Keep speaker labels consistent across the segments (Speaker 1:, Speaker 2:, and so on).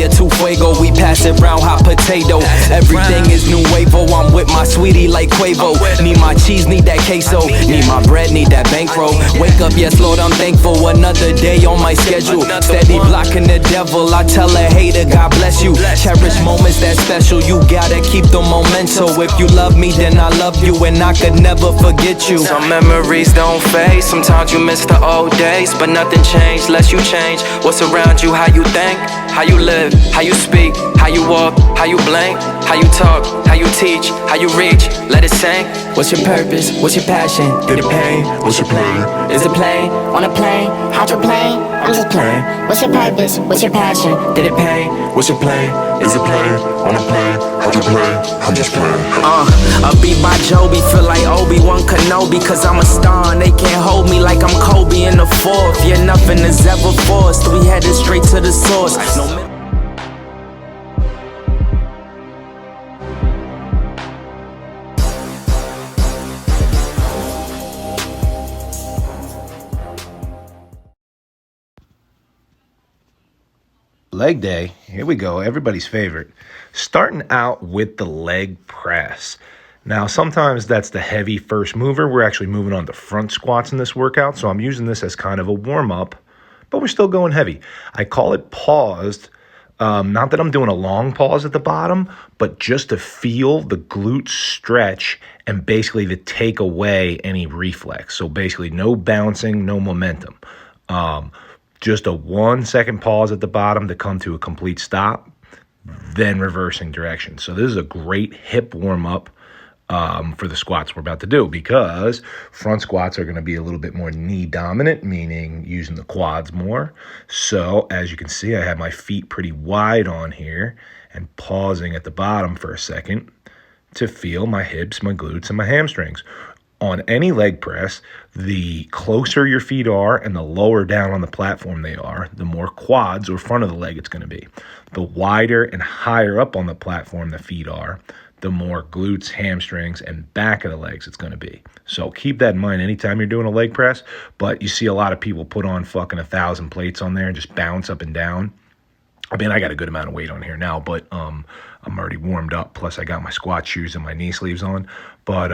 Speaker 1: Maria, tu fuego. We pass it round, hot potato. Everything is nuevo. I'm with my sweetie like Quavo. Need my cheese, need that queso. Need my bread, need that bankroll. Wake up, yes, Lord, I'm thankful. Another day on my schedule. Steady blocking the devil. I tell a hater, God bless you. Cherish moments that special. You gotta keep the memento. If you love me, then I love you, and I could never forget you. Some memories don't fade. Sometimes you miss the old days, but nothing changed unless you change. What's around you, how you think, how you live, how you speak, how you walk, how you blink, how you talk, how you teach, how you reach, let it sink. What's your purpose? What's your passion? Did it pain? What's your plan? Is it plain?
Speaker 2: On a plane, how'd you play? I'm just playing. What's your purpose? What's your passion?
Speaker 1: Did it pain? What's your plan?
Speaker 3: Is it play? On a plane, how'd you play? I'm just playing.
Speaker 1: A beat by Joby, feel like Obi-Wan Kenobi, cause I'm a star and they can't hold me like I'm Kobe in the fourth. Yeah, nothing is ever forced. We headed straight to the source.
Speaker 4: Leg day, here we go, everybody's favorite. Starting out with the leg press. Now, sometimes that's the heavy first mover. We're actually moving on to front squats in this workout, so I'm using this as kind of a warm-up, but we're still going heavy. I call it paused, not that I'm doing a long pause at the bottom, but just to feel the glutes stretch and basically to take away any reflex. So basically no bouncing, no momentum. Just a 1 second pause at the bottom to come to a complete stop, then reversing direction. So this is a great hip warm-up for the squats we're about to do, because front squats are going to be a little bit more knee dominant, meaning using the quads more. So as you can see, I have my feet pretty wide on here and pausing at the bottom for a second to feel my hips, my glutes, and my hamstrings. On any leg press, the closer your feet are and the lower down on the platform they are, the more quads or front of the leg it's going to be. The wider and higher up on the platform the feet are, the more glutes, hamstrings, and back of the legs it's going to be. So keep that in mind anytime you're doing a leg press. But you see a lot of people put on fucking 1,000 plates on there and just bounce up and down. I mean, I got a good amount of weight on here now, but I'm already warmed up. Plus, I got my squat shoes and my knee sleeves on. But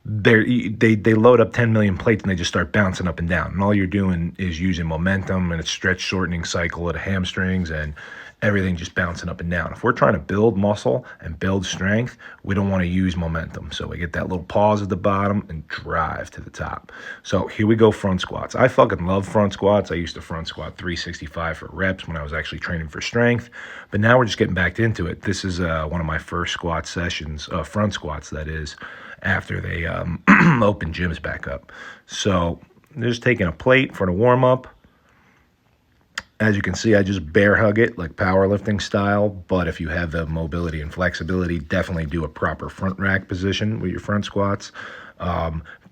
Speaker 4: they load up 10 million plates and they just start bouncing up and down. And all you're doing is using momentum and a stretch shortening cycle of the hamstrings and everything just bouncing up and down. If we're trying to build muscle and build strength, we don't want to use momentum. So we get that little pause at the bottom and drive to the top. So here we go, front squats. I fucking love front squats. I used to front squat 365 for reps when I was actually training for strength. But now we're just getting back into it. This is one of my first squat sessions, front squats that is, after they open gyms back up. So just taking a plate for the warm-up. As you can see, I just bear hug it like powerlifting style, but if you have the mobility and flexibility, definitely do a proper front rack position with your front squats.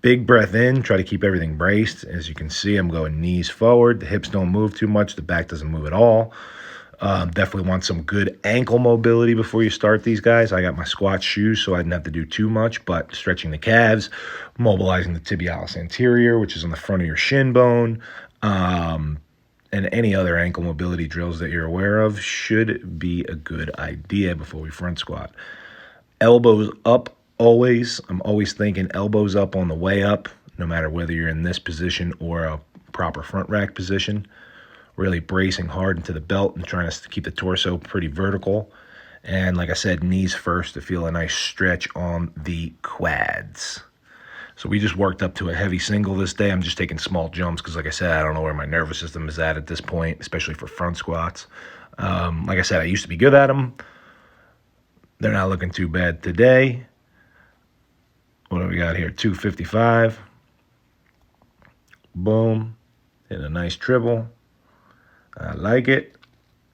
Speaker 4: Big breath in, try to keep everything braced. As you can see, I'm going knees forward. The hips don't move too much. The back doesn't move at all. Definitely want some good ankle mobility before you start these guys. I got my squat shoes, so I didn't have to do too much, but stretching the calves, mobilizing the tibialis anterior, which is on the front of your shin bone, and any other ankle mobility drills that you're aware of should be a good idea before we front squat. Elbows up always. I'm always thinking elbows up on the way up, no matter whether you're in this position or a proper front rack position. Really bracing hard into the belt and trying to keep the torso pretty vertical. And like I said, knees first to feel a nice stretch on the quads. So we just worked up to a heavy single this day. I'm just taking small jumps because, like I said, I don't know where my nervous system is at this point, especially for front squats. Like I said, I used to be good at them. They're not looking too bad today. What do we got here? 255. Boom. Hit a nice triple. I like it.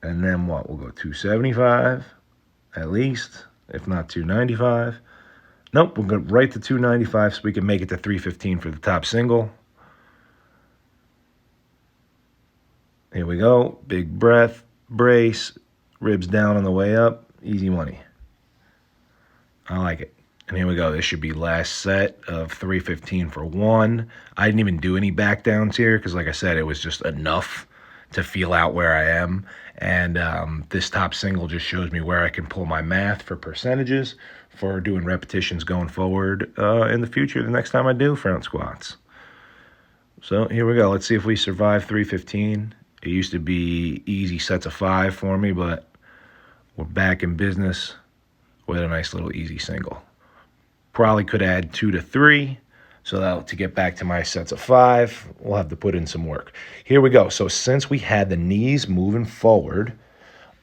Speaker 4: And then what? We'll go 275 at least, if not 295. Nope, we'll go right to 295 so we can make it to 315 for the top single. Here we go. Big breath, brace, ribs down on the way up. Easy money. I like it. And here we go. This should be last set of 315 for one. I didn't even do any back downs here because, like I said, it was just enough to feel out where I am. And this top single just shows me where I can pull my math for percentages for doing repetitions going forward in the future, the next time I do front squats. So here we go. Let's see if we survive 315. It used to be easy sets of 5 for me, but we're back in business with a nice little easy single. Probably could add 2 to 3. So that to get back to my sets of 5, we'll have to put in some work. Here we go. So since we had the knees moving forward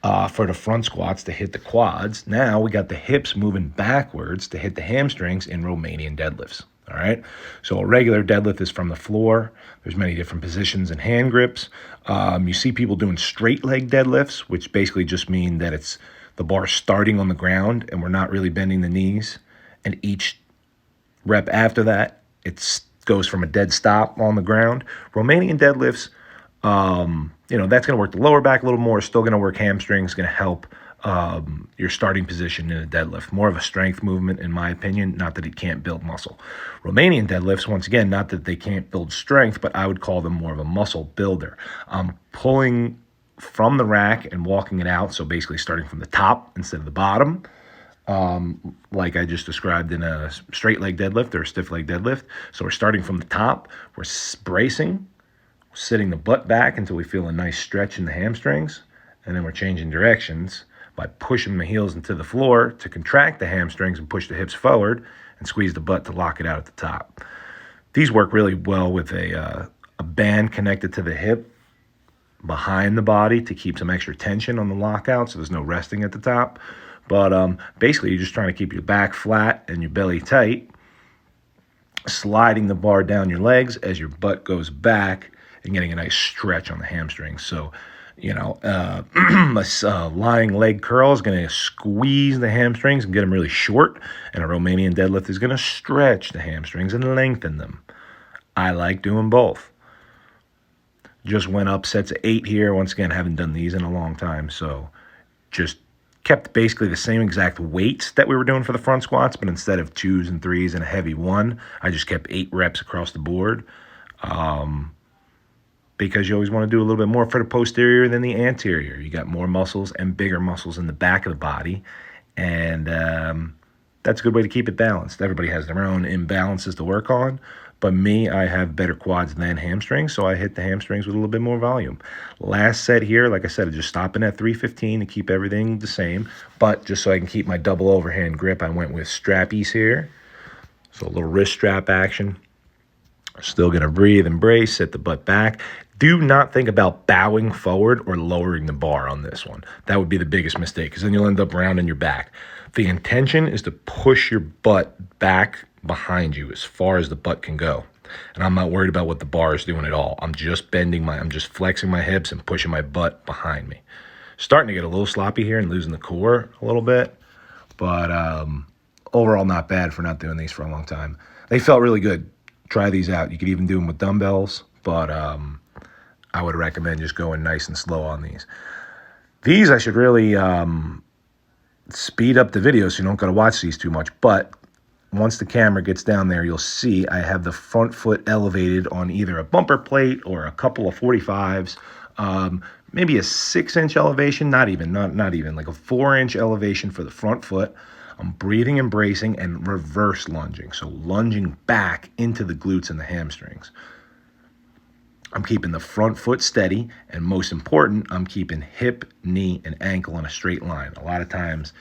Speaker 4: for the front squats to hit the quads, now we got the hips moving backwards to hit the hamstrings in Romanian deadlifts. All right. So a regular deadlift is from the floor. There's many different positions and hand grips. You see people doing straight leg deadlifts, which basically just mean that it's the bar starting on the ground and we're not really bending the knees. And each rep after that, it goes from a dead stop on the ground. Romanian deadlifts, that's going to work the lower back a little more. Still going to work hamstrings. Going to help your starting position in a deadlift. More of a strength movement, in my opinion. Not that it can't build muscle. Romanian deadlifts, once again, not that they can't build strength, but I would call them more of a muscle builder. Pulling from the rack and walking it out. So basically starting from the top instead of the bottom. Like I just described in a straight leg deadlift or a stiff leg deadlift. So we're starting from the top, we're bracing, sitting the butt back until we feel a nice stretch in the hamstrings, and then we're changing directions by pushing the heels into the floor to contract the hamstrings and push the hips forward and squeeze the butt to lock it out at the top. These work really well with a band connected to the hip behind the body to keep some extra tension on the lockout so there's no resting at the top. But basically, you're just trying to keep your back flat and your belly tight, sliding the bar down your legs as your butt goes back and getting a nice stretch on the hamstrings. So, a lying leg curl is going to squeeze the hamstrings and get them really short, and a Romanian deadlift is going to stretch the hamstrings and lengthen them. I like doing both. Just went up sets of 8 here. Once again, haven't done these in a long time, so just kept basically the same exact weights that we were doing for the front squats, but instead of 2s and 3s and a heavy 1, I just kept 8 reps across the board because you always want to do a little bit more for the posterior than the anterior. You got more muscles and bigger muscles in the back of the body, and that's a good way to keep it balanced. Everybody has their own imbalances to work on, but me, I have better quads than hamstrings, so I hit the hamstrings with a little bit more volume. Last set here, like I said, just stopping at 315 to keep everything the same, but just so I can keep my double overhand grip, I went with strappies here. So a little wrist strap action. Still going to breathe and brace, set the butt back. Do not think about bowing forward or lowering the bar on this one. That would be the biggest mistake because then you'll end up rounding your back. The intention is to push your butt back behind you as far as the butt can go. And I'm not worried about what the bar is doing at all. I'm just flexing my hips and pushing my butt behind me. Starting to get a little sloppy here and losing the core a little bit. But overall, not bad for not doing these for a long time. They felt really good. Try these out. You could even do them with dumbbells, but I would recommend just going nice and slow on these. These I should really speed up the video so you don't got to watch these too much, but once the camera gets down there, you'll see I have the front foot elevated on either a bumper plate or a couple of 45s, maybe a 6-inch elevation, not even like a 4-inch elevation for the front foot. I'm breathing and bracing and reverse lunging, so lunging back into the glutes and the hamstrings. I'm keeping the front foot steady, and most important, I'm keeping hip, knee, and ankle in a straight line. A lot of times,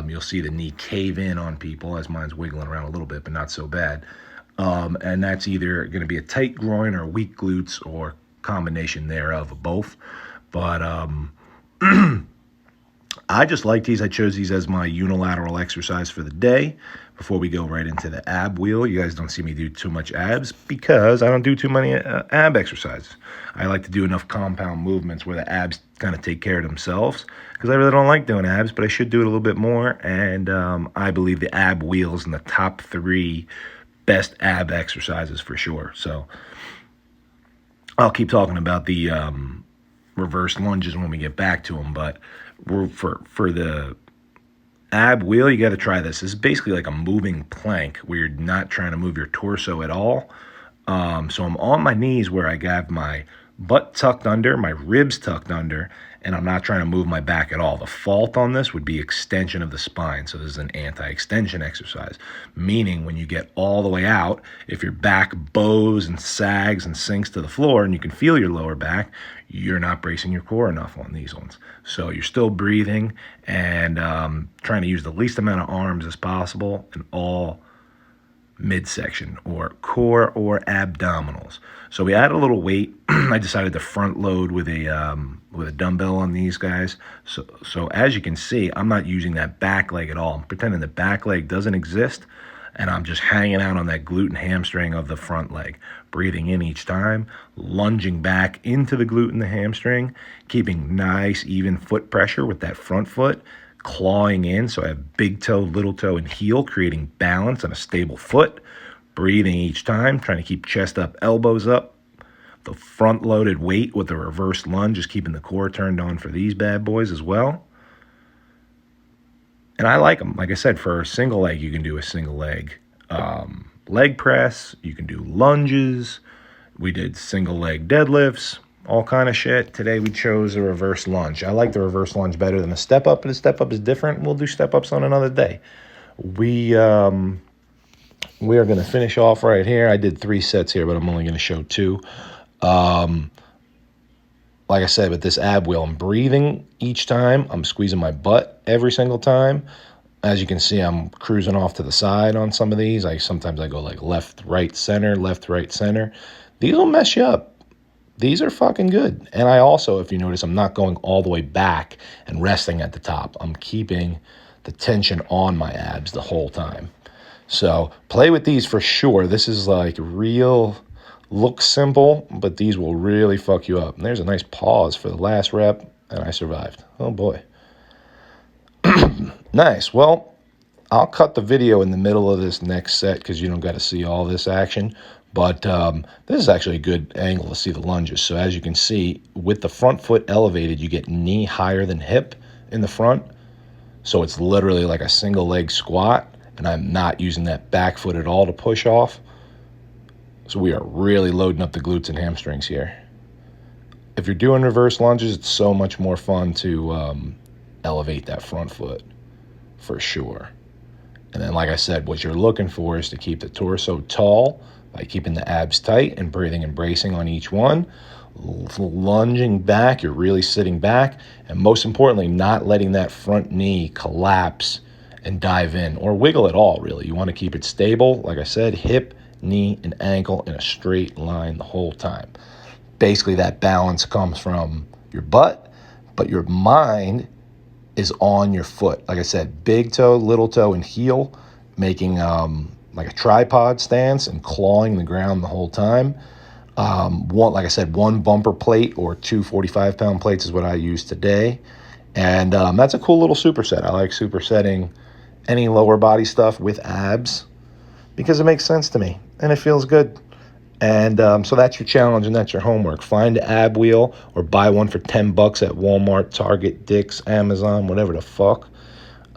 Speaker 4: you'll see the knee cave in on people, as mine's wiggling around a little bit, but not so bad. And that's either going to be a tight groin or weak glutes or combination thereof of both. But I just like these. I chose these as my unilateral exercise for the day before we go right into the ab wheel. You guys don't see me do too much abs because I don't do too many ab exercises. I like to do enough compound movements where the abs kind of take care of themselves because I really don't like doing abs, but I should do it a little bit more. And I believe the ab wheel is in the top 3 best ab exercises for sure. So I'll keep talking about the reverse lunges when we get back to them, but for the ab wheel, you got to try this. This is basically like a moving plank where you're not trying to move your torso at all. So I'm on my knees where I got my butt tucked under, my ribs tucked under, and I'm not trying to move my back at all. The fault on this would be extension of the spine. So this is an anti-extension exercise, meaning when you get all the way out, if your back bows and sags and sinks to the floor and you can feel your lower back, you're not bracing your core enough on these ones. So you're still breathing and trying to use the least amount of arms as possible in all midsection or core or abdominals. So we add a little weight. I decided to front load with a dumbbell on these guys. So as you can see, I'm not using that back leg at all. I'm pretending the back leg doesn't exist, and I'm just hanging out on that glute and hamstring of the front leg, breathing in each time, lunging back into the glute and the hamstring, keeping nice even foot pressure with that front foot, clawing in. So I have big toe, little toe, and heel, creating balance on a stable foot, breathing each time, trying to keep chest up, elbows up. The front loaded weight with the reverse lunge is keeping the core turned on for these bad boys as well. And I like them. Like I said, for a single leg, you can do a single leg leg press. You can do lunges. We did single leg deadlifts, all kind of shit. Today we chose a reverse lunge. I like the reverse lunge better than a step up, but a step up is different. We'll do step ups on another day. We are going to finish off right here. I did 3 sets here, but I'm only going to show 2. Like I said, with this ab wheel, I'm breathing each time. I'm squeezing my butt every single time. As you can see, I'm cruising off to the side on some of these. Sometimes I go like left, right, center, left, right, center. These will mess you up. These are fucking good. And I also, if you notice, I'm not going all the way back and resting at the top. I'm keeping the tension on my abs the whole time. So play with these for sure. This is like real, looks simple, but these will really fuck you up. And there's a nice pause for the last rep, and I survived. Oh boy. Nice. Well, I'll cut the video in the middle of this next set because you don't got to see all this action. But this is actually a good angle to see the lunges. So as you can see, with the front foot elevated, you get knee higher than hip in the front. So it's literally like a single leg squat, and I'm not using that back foot at all to push off. So we are really loading up the glutes and hamstrings here. If you're doing reverse lunges, it's so much more fun to elevate that front foot for sure. And then, like I said, what you're looking for is to keep the torso tall by keeping the abs tight and breathing and bracing on each one. Lunging back, you're really sitting back. And most importantly, not letting that front knee collapse and dive in or wiggle at all, really. You want to keep it stable. Like I said, hip, knee, and ankle in a straight line the whole time. Basically, that balance comes from your butt, but your mind is on your foot. Like I said, big toe, little toe, and heel, making like a tripod stance and clawing the ground the whole time. Like I said, 1 bumper plate or 2 45-pound plates is what I use today. And that's a cool little superset. I like supersetting any lower body stuff with abs because it makes sense to me and it feels good. And so that's your challenge and that's your homework. Find an ab wheel or buy one for $10 at Walmart, Target, Dick's, Amazon, whatever the fuck.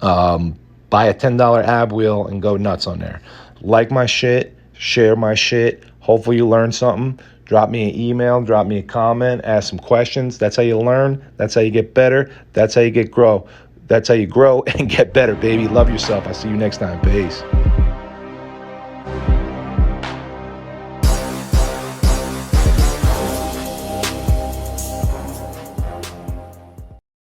Speaker 4: Buy a $10 ab wheel and go nuts on there. Like my shit, share my shit. Hopefully you learned something. Drop me an email, drop me a comment, ask some questions. That's how you learn. That's how you get better. That's how you grow. That's how you grow and get better, baby. Love yourself. I'll see you next time. Peace.